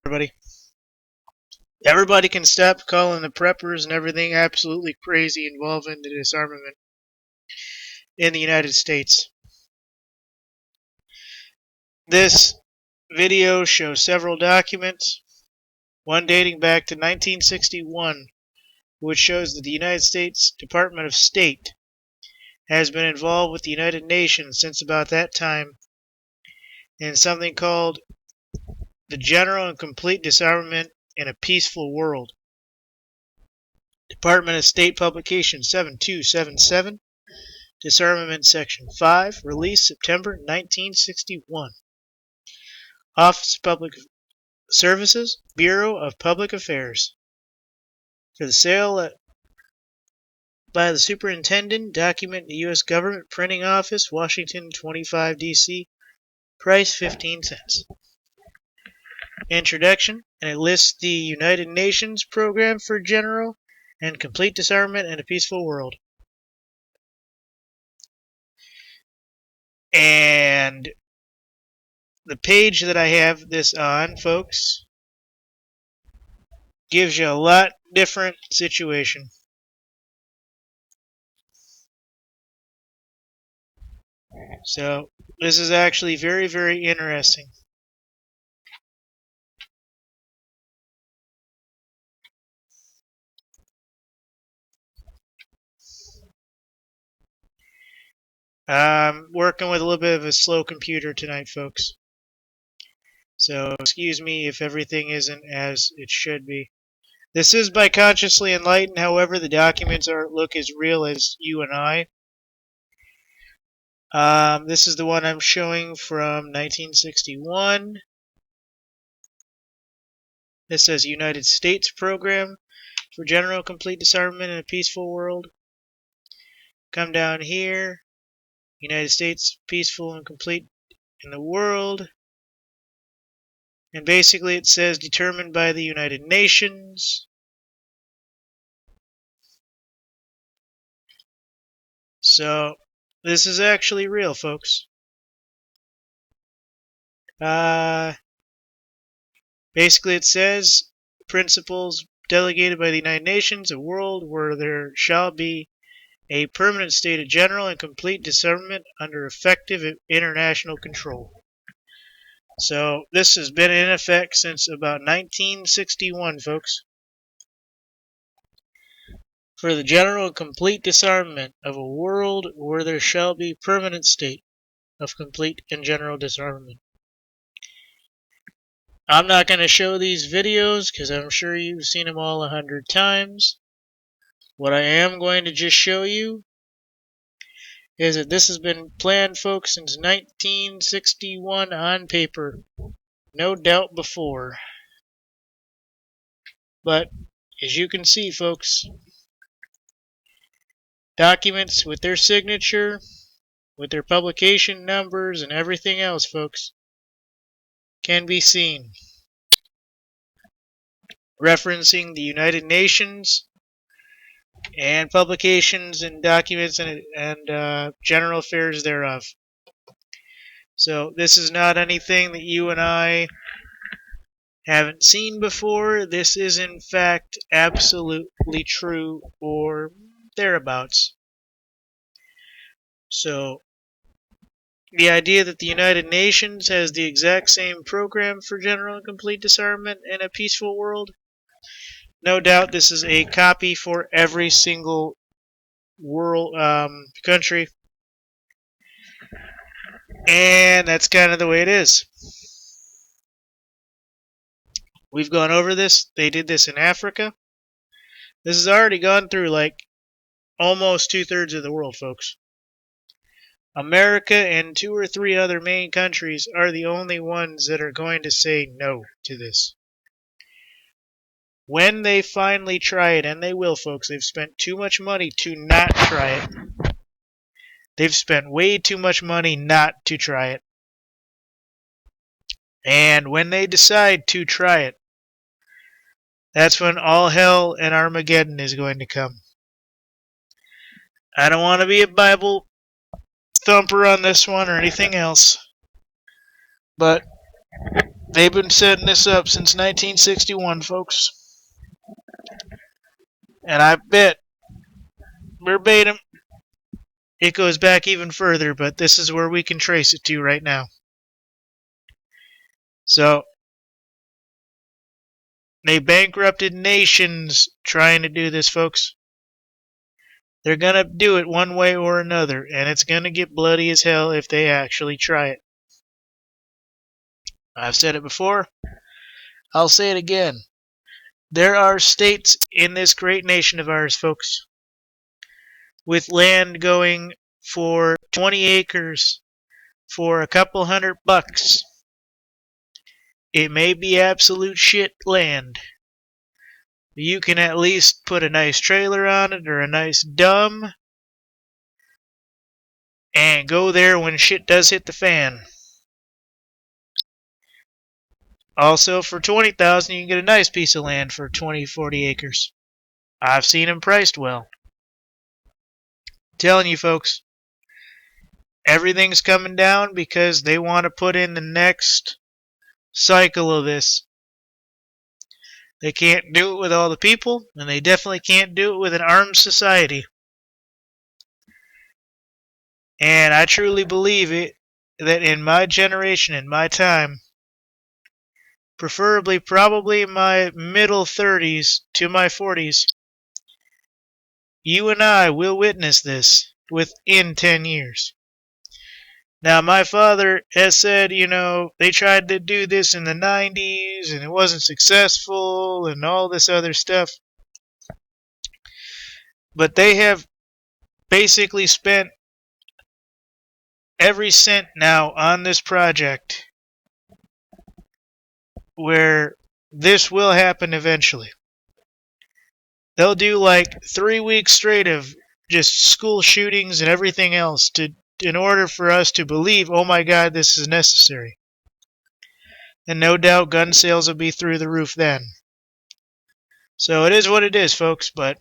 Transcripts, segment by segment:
Everybody. Everybody can stop calling the preppers and everything absolutely crazy involving the disarmament in the United States. This video shows several documents, one dating back to 1961, which shows that the United States Department of State has been involved with the United Nations since about that time in something called the General and Complete Disarmament in a Peaceful World. Department of State Publication 7277, Disarmament Section 5, released September 1961. Office of Public Services, Bureau of Public Affairs. For the sale by the Superintendent, document the U.S. Government Printing Office, Washington, 25 D.C., price 15 cents. Introduction, and it lists the United Nations Program for General and Complete Disarmament in a Peaceful World. And the page that I have this on, folks, gives you a lot different situation. So this is actually very, very interesting. I'm working with a little bit of a slow computer tonight, folks. So excuse me if everything isn't as it should be. This is by Consciously Enlightened, however, the documents look as real as you and I. This is the one I'm showing from 1961. This says United States Program for General Complete Disarmament in a Peaceful World. Come down here. United States Peaceful and Complete in the World. And basically it says determined by the United Nations. So this is actually real, folks. Basically it says principles delegated by the United Nations, a world where there shall be a permanent state of general and complete disarmament under effective international control. So this has been in effect since about 1961, folks. For the general and complete disarmament of a world where there shall be permanent state of complete and general disarmament. I'm not going to show these videos because I'm sure you've seen them all 100 times. What I am going to just show you is that this has been planned, folks, since 1961 on paper. No doubt before. But, as you can see, folks, documents with their signature, with their publication numbers and everything else, folks, can be seen. Referencing the United Nations and publications and documents and general affairs thereof. So this is not anything that you and I haven't seen before. This is in fact absolutely true or thereabouts. So the idea that the United Nations has the exact same program for general and complete disarmament in a peaceful world, no doubt this is a copy for every single world country, and that's kind of the way it is. We've gone over this. They did this in Africa. This has already gone through like almost 2/3 of the world, folks. America and 2 or 3 other main countries are the only ones that are going to say no to this. When they finally try it, and they will, folks, they've spent too much money to not try it. They've spent way too much money not to try it. And when they decide to try it, that's when all hell and Armageddon is going to come. I don't want to be a Bible thumper on this one or anything else, but They've been setting this up since 1961, folks. And I bet, verbatim, it goes back even further, but this is where we can trace it to right now. So, they bankrupted nations trying to do this, folks. They're gonna do it one way or another, and it's gonna get bloody as hell if they actually try it. I've said it before. I'll say it again. There are states in this great nation of ours, folks, with land going for 20 acres for a couple $100. It may be absolute shit land. You can at least put a nice trailer on it or a nice dumb and go there when shit does hit the fan. Also, for $20,000, you can get a nice piece of land for 20, 40 acres. I've seen them priced well. Telling you, folks, everything's coming down because they want to put in the next cycle of this. They can't do it with all the people, and they definitely can't do it with an armed society. And I truly believe it that in my generation, in my time, preferably probably my middle 30s to my 40s, you and I will witness this within 10 years. Now, my father has said, they tried to do this in the 90s and it wasn't successful and all this other stuff. But they have basically spent every cent now on this project where this will happen eventually. They'll do like 3 weeks straight of just school shootings and everything else in order for us to believe, oh my God, this is necessary. And no doubt gun sales will be through the roof then. So it is what it is, folks, but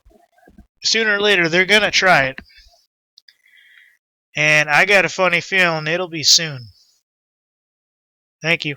sooner or later they're going to try it. And I got a funny feeling it'll be soon. Thank you.